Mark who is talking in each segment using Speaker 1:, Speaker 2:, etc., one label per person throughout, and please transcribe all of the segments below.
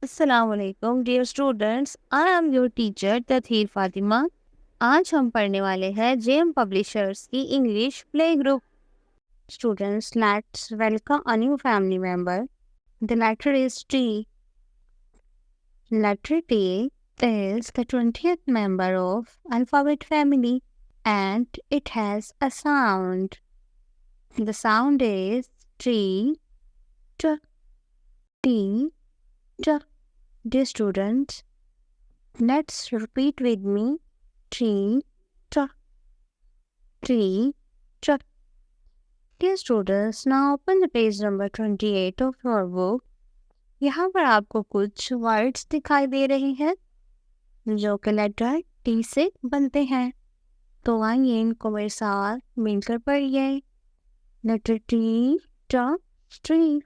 Speaker 1: अस्सलामुअलैकुम dear students, I am your teacher Tatheer Fatima. आज हम पढ़ने वाले हैं जेएम पब्लिशर्स की English play group. Students, let's welcome a new family member. The letter is T. Letter T is the 20th member of alphabet family and it has a sound. The sound is T, T, T, T. Dear students, let's repeat with me. Tree, truck, tree, truck. Dear students, now open the page number 28 of your book. यहाँ पर आपको कुछ words दिखाई दे रहे हैं जो कि letter T से बनते हैं। तो आइए इनको मेरे साथ मिलकर पढ़िए। Letter T, truck, tree,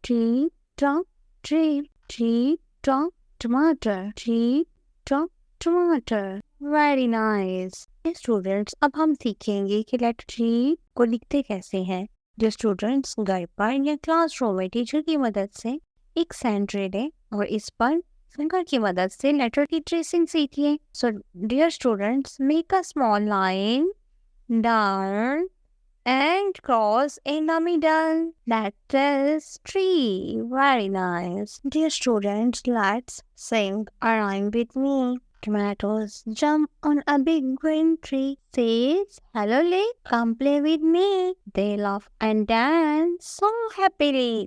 Speaker 1: tree, truck, tree, tree, truck, टमाटर, ट्री, ट्रक, टमाटर। Very nice. स्टूडेंट्स, अब हम सीखेंगे कि लेटर टी को लिखते कैसे हैं। जो स्टूडेंट्स घर पर या क्लासरूम में टीचर की मदद से एक सैंड लें और इस पर फिंगर की मदद से लेटर की ट्रेसिंग सीखिए। So dear students, make a small line down and cross in the middle. That is tree. Very nice. Dear students, let's sing a rhyme with me. Tomatoes jump on a big green tree. Says, hello, Lake, come play with me. They laugh and dance so happily.